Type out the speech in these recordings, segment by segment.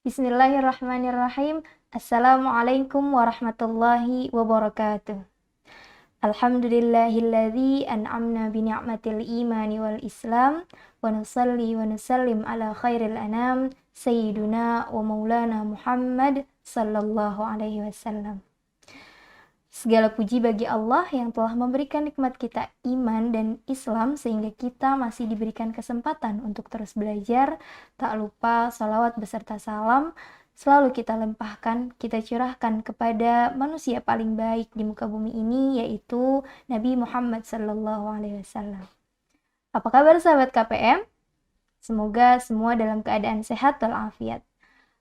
Bismillahirrahmanirrahim. Assalamualaikum warahmatullahi wabarakatuh. Alhamdulillahilladzi an'amna bi ni'matil imani wal islam wa nusalli wa nusallim ala khairil anam sayyiduna wa maulana Muhammad sallallahu alaihi wasallam. Segala puji bagi Allah yang telah memberikan nikmat kita iman dan Islam sehingga kita masih diberikan kesempatan untuk terus belajar. Tak lupa salawat beserta salam selalu kita limpahkan, kita curahkan kepada manusia paling baik di muka bumi ini, yaitu Nabi Muhammad SAW. Apa kabar sahabat KPM? Semoga semua dalam keadaan sehat walafiat.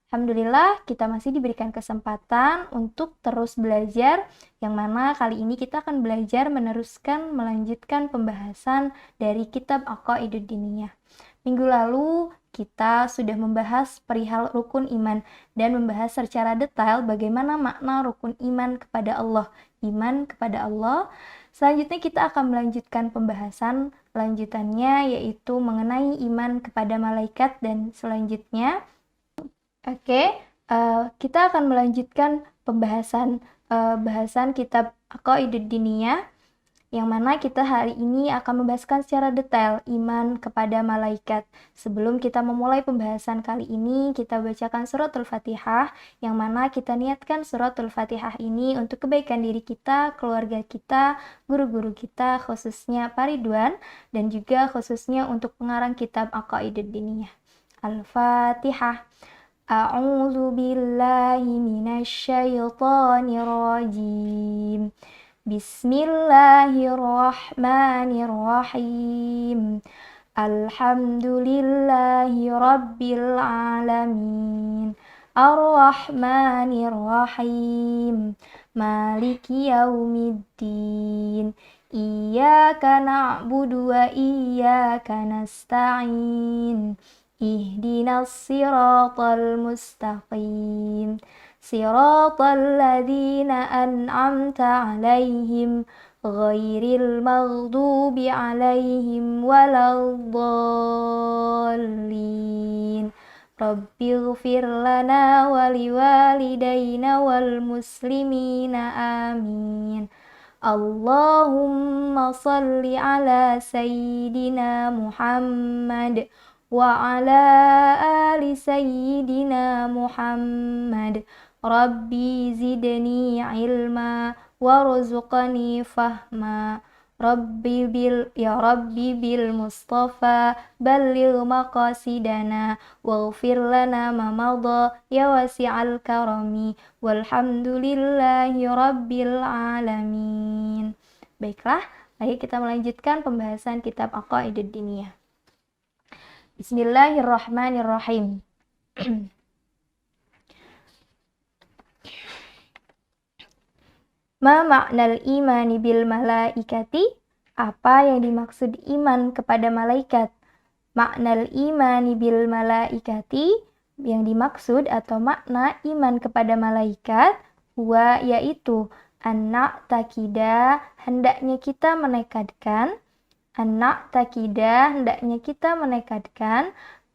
Alhamdulillah kita masih diberikan kesempatan untuk terus belajar, yang mana kali ini kita akan belajar melanjutkan pembahasan dari kitab Aqaidud Diniyah. Minggu lalu kita sudah membahas perihal rukun iman dan membahas secara detail bagaimana makna rukun iman kepada Allah. Selanjutnya kita akan melanjutkan pembahasan lanjutannya, yaitu mengenai iman kepada malaikat dan selanjutnya. Kita akan melanjutkan bahasan kitab Aqaidud Diniyah, yang mana kita hari ini akan membahaskan secara detail iman kepada malaikat. Sebelum kita memulai pembahasan kali ini, kita bacakan suratul Fatihah, yang mana kita niatkan suratul Fatihah ini untuk kebaikan diri kita, keluarga kita, guru-guru kita, khususnya Pak Ridwan, dan juga khususnya untuk pengarang kitab Aqaidud Diniyah. Al-Fatihah. A'udzu billahi minasyaitonir rajim. Bismillahirrahmanirrahim. Alhamdulillahi rabbil alamin. Ar-Rahmanir-Rahim. Maliki yaumiddin. Iyyaka na'budu wa iyyaka nasta'in. Ihdinas siratal mustaqim. Siratal ladzina an'amta 'alaihim ghairil maghdubi 'alaihim waladdallin. Rabbighfir lana wa liwalidayna wal muslimina amin. Allahumma shalli ala sayyidina Muhammad wa ala ali sayyidina Muhammad. Rabbi zidni ilma warzuqni fahma. Rabbi bil Mustafa balligh maqasidana waghfir lana ma madha ya wasi'al karami walhamdulillahi rabbil alamin. Baiklah, mari kita melanjutkan pembahasan kitab Aqaidud Diniyah. Bismillahirrahmanirrahim. Ma ma'nal imani bil malaikati? Apa yang dimaksud iman kepada malaikat? Ma'nal imani bil malaikati, yang dimaksud atau makna iman kepada malaikat, huwa yaitu anak takida, hendaknya kita menekadkan,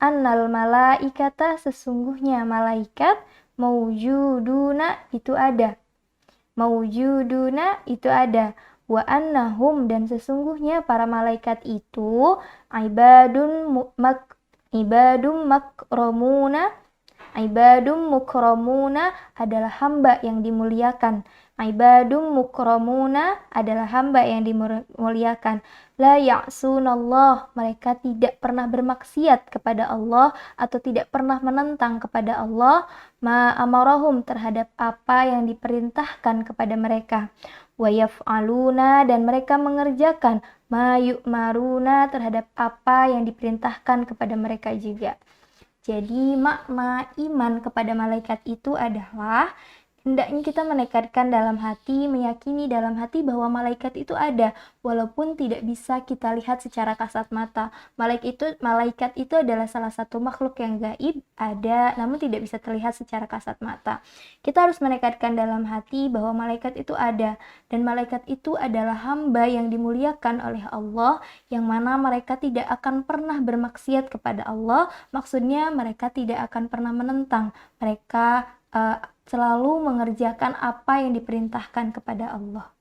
annal malaikata, sesungguhnya malaikat, maujuduna itu ada, wa annahum, dan sesungguhnya para malaikat itu ibadum mukramuna adalah hamba yang dimuliakan. Ibadum mukramuna adalah hamba yang dimuliakan. La ya'sunallah, mereka tidak pernah bermaksiat kepada Allah atau tidak pernah menentang kepada Allah. Ma amarahum, terhadap apa yang diperintahkan kepada mereka. Wa yaf'aluna, dan mereka mengerjakan ma yu'maruna, terhadap apa yang diperintahkan kepada mereka juga. Jadi makna iman kepada malaikat itu adalah Hendaknya kita menekadkan dalam hati, meyakini dalam hati bahwa malaikat itu ada, walaupun tidak bisa kita lihat secara kasat mata. Malaikat itu adalah salah satu makhluk yang gaib, ada, namun tidak bisa terlihat secara kasat mata. Kita harus menekadkan dalam hati bahwa malaikat itu ada, dan malaikat itu adalah hamba yang dimuliakan oleh Allah, yang mana mereka tidak akan pernah bermaksiat kepada Allah. Maksudnya mereka tidak akan pernah menentang, mereka selalu mengerjakan apa yang diperintahkan kepada Allah.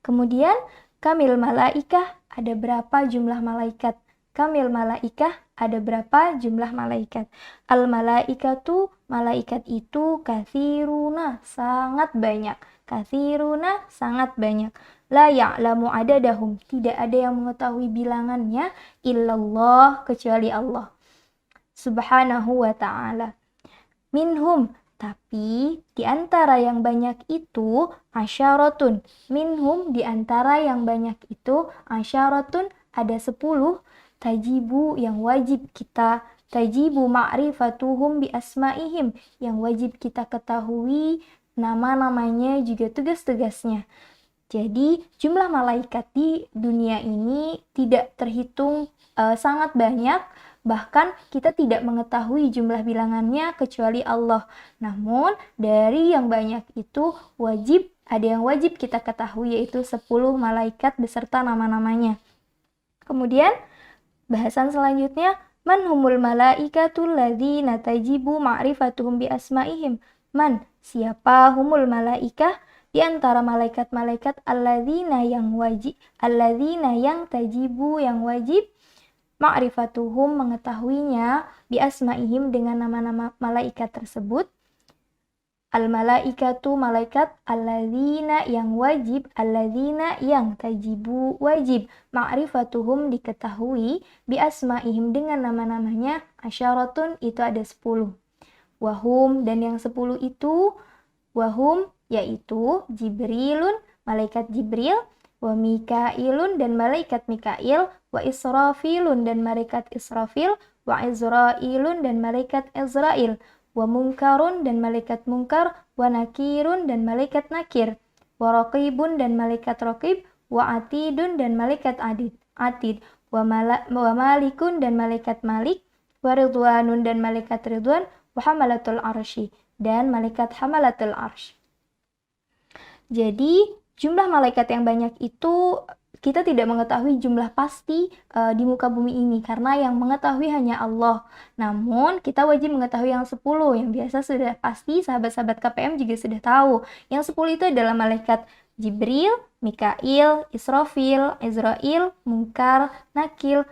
Kemudian, kamil malaikah, ada berapa jumlah malaikat? Kamil malaikah, ada berapa jumlah malaikat? Al malaikatu, malaikat itu katsiruna, sangat banyak. Katsiruna, sangat banyak. La ya'lamu adadahum, tidak ada yang mengetahui bilangannya illallah, kecuali Allah Subhanahu wa ta'ala. Minhum, tapi di antara yang banyak itu asyaratun. Minhum, di antara yang banyak itu asyaratun, ada 10. Tajibu, yang wajib kita tajibu ma'rifatuhum bi asma'ihim, yang wajib kita ketahui nama-namanya juga tugas-tugasnya. Jadi jumlah malaikat di dunia ini tidak terhitung sangat banyak. Bahkan kita tidak mengetahui jumlah bilangannya kecuali Allah. Namun dari yang banyak itu ada yang wajib kita ketahui, yaitu 10 malaikat beserta nama-namanya. Kemudian bahasan selanjutnya, man humul malaikatul ladzina tajibu ma'rifatuhum bi asma'ihim. Man, siapa humul malaikah? Di antara malaikat-malaikat alladzina yang tajibu, yang wajib ma'rifatuhum, mengetahuinya, bi asma'ihim, dengan nama-nama malaikat tersebut. Al malaikatu, malaikat, alladzina yang wajib, alladzina yang tajibu, wajib, ma'rifatuhum, diketahui, bi asma'ihim, dengan nama-namanya, asyaratun, itu ada 10. Wahum, dan yang 10 itu, wahum, yaitu Jibrilun, malaikat Jibril, wa Mikailun, dan malaikat Mikail, wa Israfilun, dan malaikat Israfil, wa Izrailun, dan malaikat Izrail, wa Munkarun, dan malaikat Munkar, wa Nakirun, dan malaikat Nakir, wa Raqibun, dan malaikat Raqib, wa Atidun, dan malaikat Atid, wa Malikun, dan malaikat Malik, wa Ridwanun, dan malaikat Ridwan, wa Hamalatul Arsy, dan malaikat Hamalatul Arsy. Jadi jumlah malaikat yang banyak itu kita tidak mengetahui jumlah pasti di muka bumi ini, karena yang mengetahui hanya Allah. Namun kita wajib mengetahui yang 10, yang biasa sudah pasti sahabat-sahabat KPM juga sudah tahu. Yang 10 itu adalah malaikat Jibril, Mikail, Israfil, Izrail, Munkar, Nakir,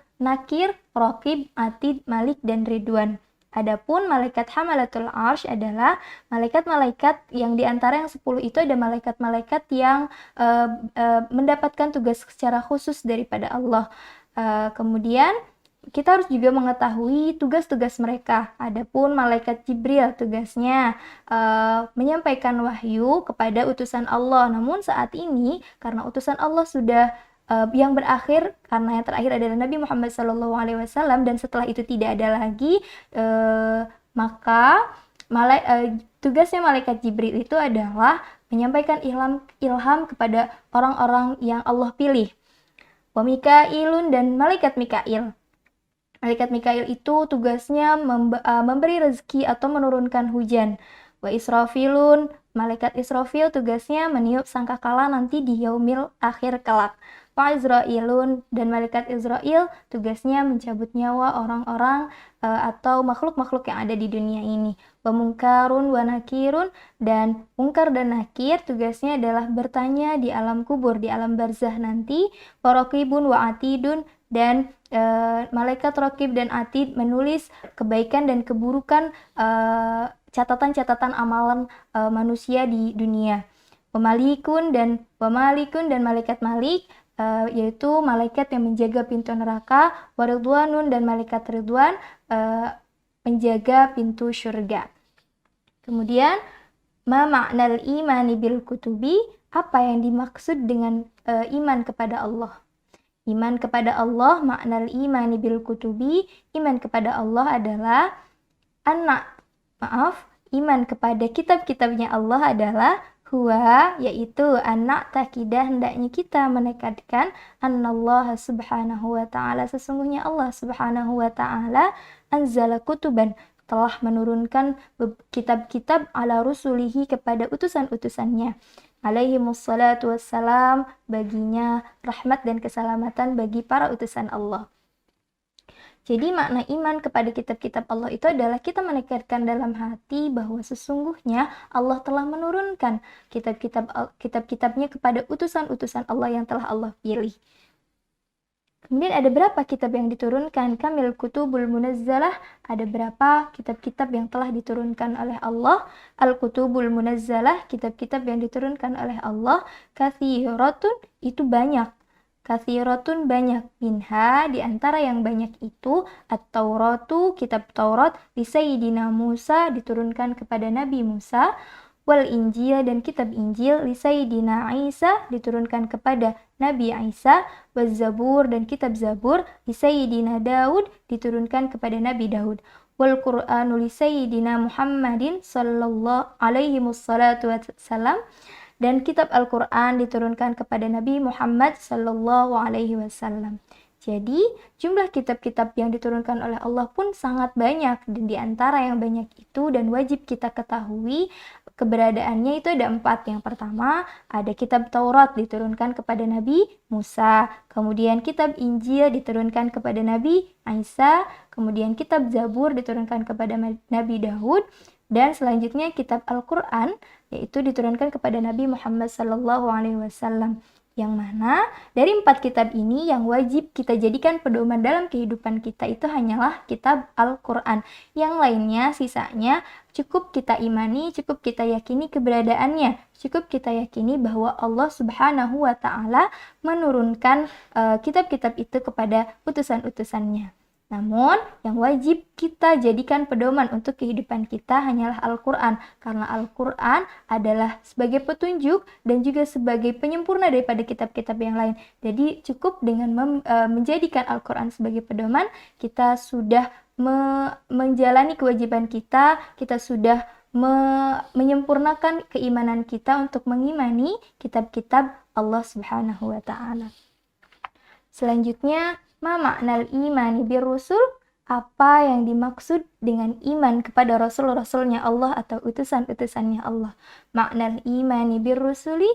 Raqib, Atid, Malik, dan Ridwan. Adapun malaikat Hamalatul Arsy adalah malaikat-malaikat yang diantara yang 10 itu ada malaikat-malaikat yang mendapatkan tugas secara khusus daripada Allah. Kemudian kita harus juga mengetahui tugas-tugas mereka. Adapun malaikat Jibril tugasnya menyampaikan wahyu kepada utusan Allah. Namun saat ini karena utusan Allah sudah yang berakhir, karena yang terakhir adalah Nabi Muhammad SAW, dan setelah itu tidak ada lagi, maka tugasnya malaikat Jibril itu adalah menyampaikan ilham kepada orang-orang yang Allah pilih. Wa Mikailun, dan malaikat Mikail. Malaikat Mikail itu tugasnya memberi rezeki atau menurunkan hujan. Wa Israfilun, malaikat Israfil tugasnya meniup sangkakala nanti di yaumil akhir kelak. Wa Izrailun, dan malaikat Izrail tugasnya mencabut nyawa orang-orang atau makhluk-makhluk yang ada di dunia ini. Wa Munkarun wa Nakirun, dan Munkar dan Nakir tugasnya adalah bertanya di alam kubur, di alam barzah nanti. Wa Raqibun wa Atidun, dan malaikat Raqib dan Atid menulis kebaikan dan keburukan, catatan-catatan amalan manusia di dunia. Wa Malikun, dan malaikat Malik, yaitu malaikat yang menjaga pintu neraka. Wa Ridwanun, dan malaikat Ridwan menjaga pintu surga. Kemudian ma ma'nal imani bil kutubi, apa yang dimaksud dengan iman kepada Allah? Iman kepada Allah, ma'nal imani bil kutubi, iman kepada Allah adalah iman kepada kitab-kitabnya Allah adalah huwa, yaitu anak takidah, hendaknya kita menekadkan annallaha subhanahu wa ta'ala, sesungguhnya Allah subhanahu wa ta'ala anzala kutuban, telah menurunkan kitab-kitab ala rusulihi kepada utusan-utusannya, alaihimussalatu wassalam, baginya rahmat dan keselamatan bagi para utusan Allah. Jadi makna iman kepada kitab-kitab Allah itu adalah kita menekadkan dalam hati bahwa sesungguhnya Allah telah menurunkan kitab-kitabnya kepada utusan-utusan Allah yang telah Allah pilih. Kemudian ada berapa kitab yang diturunkan? Kamil kutubul munazzalah, ada berapa kitab-kitab yang telah diturunkan oleh Allah? Al-kutubul munazzalah, kitab-kitab yang diturunkan oleh Allah. Kathiratun, itu banyak. Kathiratun, banyak. Minha, di antara yang banyak itu, At-Tauratu, kitab Taurat, li Sayyidina Musa, diturunkan kepada Nabi Musa. Wal Injil, dan kitab Injil, li Sayyidina Isa, diturunkan kepada Nabi Isa. Wal Zabur, dan kitab Zabur, li Sayyidina Daud, diturunkan kepada Nabi Daud. Wal Qur'anu li Sayyidina Muhammadin sallallahu alaihi wasallam, dan kitab Al-Quran diturunkan kepada Nabi Muhammad sallallahu alaihi wasallam. Jadi, jumlah kitab-kitab yang diturunkan oleh Allah pun sangat banyak, dan di antara yang banyak itu dan wajib kita ketahui keberadaannya itu ada 4. Yang pertama, ada kitab Taurat diturunkan kepada Nabi Musa, kemudian kitab Injil diturunkan kepada Nabi Isa, kemudian kitab Zabur diturunkan kepada Nabi Daud, dan selanjutnya kitab Al-Quran, yaitu diturunkan kepada Nabi Muhammad sallallahu alaihi wasallam. Yang mana dari 4 kitab ini yang wajib kita jadikan pedoman dalam kehidupan kita itu hanyalah kitab Al-Quran. Yang lainnya, sisanya cukup kita imani, cukup kita yakini keberadaannya, cukup kita yakini bahwa Allah subhanahu wa ta'ala menurunkan kitab-kitab itu kepada utusan-utusannya. Namun, yang wajib kita jadikan pedoman untuk kehidupan kita hanyalah Al-Quran, karena Al-Quran adalah sebagai petunjuk dan juga sebagai penyempurna daripada kitab-kitab yang lain. Jadi, cukup dengan menjadikan Al-Quran sebagai pedoman, kita sudah menjalani kewajiban kita sudah menyempurnakan keimanan kita untuk mengimani kitab-kitab Allah Subhanahu wa ta'ala. Selanjutnya, ma maknal imani birrusul, apa yang dimaksud dengan iman kepada rasul-rasulnya Allah atau utusan-utusannya Allah. Maknal imani birrusuli,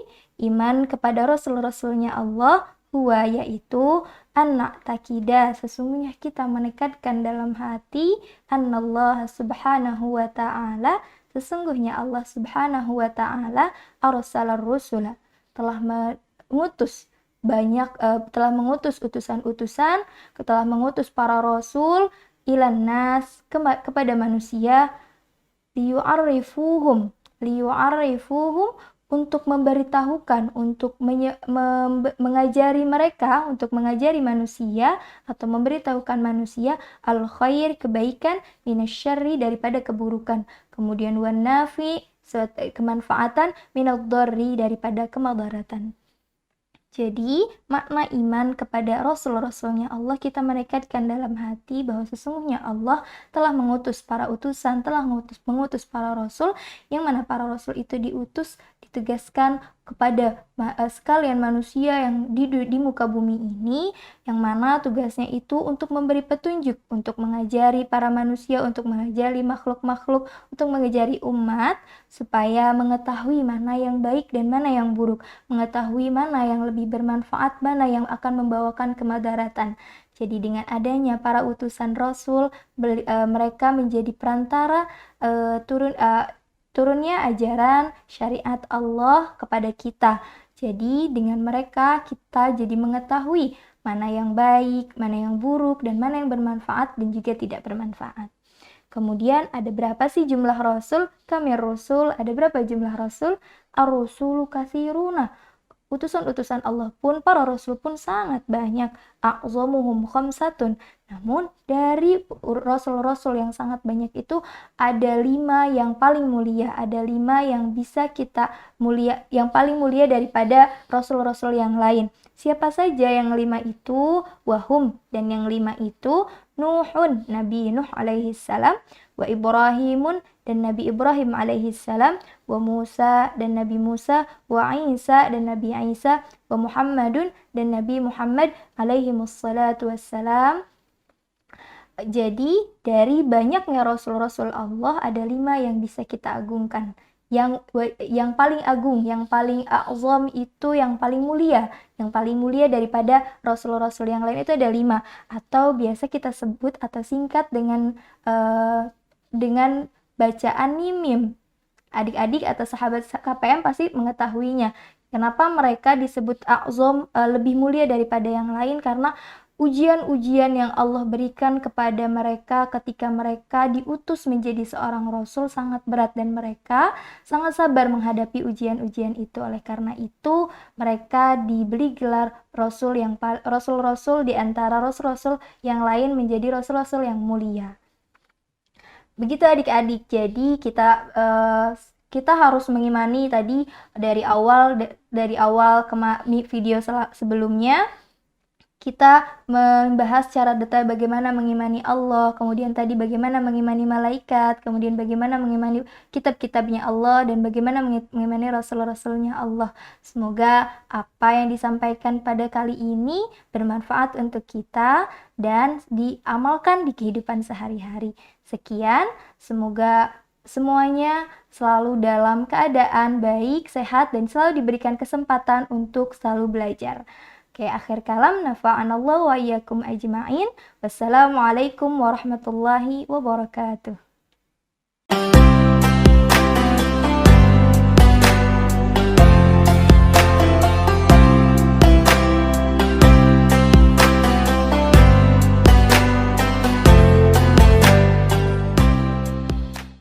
iman kepada rasul-rasulnya Allah, huwa, yaitu anak takida, sesungguhnya kita menekadkan dalam hati annallaha subhanahu wa ta'ala, sesungguhnya Allah subhanahu wa ta'ala arsalar rusula, telah mengutus telah mengutus utusan-utusan, telah mengutus para rasul ilan nas, kepada manusia, liyu'arrifuhum, untuk memberitahukan, untuk mengajari mereka, untuk mengajari manusia atau memberitahukan manusia al-khair, kebaikan, minasyarri, daripada keburukan, kemudian wan nafi, kemanfaatan, minadh-dharri, daripada kemadaratan. Jadi, makna iman kepada Rasul-Rasulnya Allah, kita menekadkan dalam hati bahwa sesungguhnya Allah telah mengutus para utusan, telah mengutus para Rasul, yang mana para Rasul itu ditugaskan kepada sekalian manusia yang di muka bumi ini, yang mana tugasnya itu untuk memberi petunjuk, untuk mengajari para manusia, untuk mengajari makhluk-makhluk, untuk mengajari umat, supaya mengetahui mana yang baik dan mana yang buruk, mengetahui mana yang lebih bermanfaat, mana yang akan membawakan kemadaratan. Jadi dengan adanya para utusan Rasul, mereka menjadi perantara turunnya ajaran syariat Allah kepada kita. Jadi dengan mereka kita jadi mengetahui mana yang baik, mana yang buruk, dan mana yang bermanfaat dan juga tidak bermanfaat. Kemudian ada berapa sih jumlah Rasul? Kamir Rasul, ada berapa jumlah Rasul? Ar-Rusulu katsiruna. Utusan-utusan Allah pun, para Rasul pun sangat banyak. A'zamuhum khamsatun. Namun dari Rasul-Rasul yang sangat banyak itu ada 5 yang paling mulia, ada 5 yang bisa kita mulia, yang paling mulia daripada Rasul-Rasul yang lain. Siapa saja yang 5 itu? Wahum, dan yang 5 itu Nuhun, Nabi Nuh alaihi salam, wa Ibrahimun, dan Nabi Ibrahim alaihi salam, wa Musa, dan Nabi Musa, wa Isa, dan Nabi Isa, wa Muhammadun, dan Nabi Muhammad alaihi wassalatu wassalam. Jadi dari banyaknya Rasul-Rasul Allah ada 5 yang bisa kita agungkan. Yang paling agung, yang paling azam itu yang paling mulia. Yang paling mulia daripada Rasul-Rasul yang lain itu ada 5. Atau biasa kita sebut atau singkat dengan bacaan mimim. Adik-adik atau sahabat KPM pasti mengetahuinya. Kenapa mereka disebut azam, lebih mulia daripada yang lain? Karena ujian-ujian yang Allah berikan kepada mereka ketika mereka diutus menjadi seorang rasul sangat berat dan mereka sangat sabar menghadapi ujian-ujian itu. Oleh karena itu, mereka diberi gelar rasul-rasul di antara rasul-rasul yang lain menjadi rasul-rasul yang mulia. Begitu adik-adik. Jadi kita harus mengimani tadi dari awal video sebelumnya. Kita membahas secara detail bagaimana mengimani Allah, kemudian tadi bagaimana mengimani malaikat, kemudian bagaimana mengimani kitab-kitabnya Allah, dan bagaimana mengimani rasul-rasulnya Allah. Semoga apa yang disampaikan pada kali ini bermanfaat untuk kita dan diamalkan di kehidupan sehari-hari. Sekian, semoga semuanya selalu dalam keadaan baik, sehat, dan selalu diberikan kesempatan untuk selalu belajar. Oke, akhir kalam, nafa'anallahu wa iyyakum ajma'in. Wassalamualaikum warahmatullahi wabarakatuh.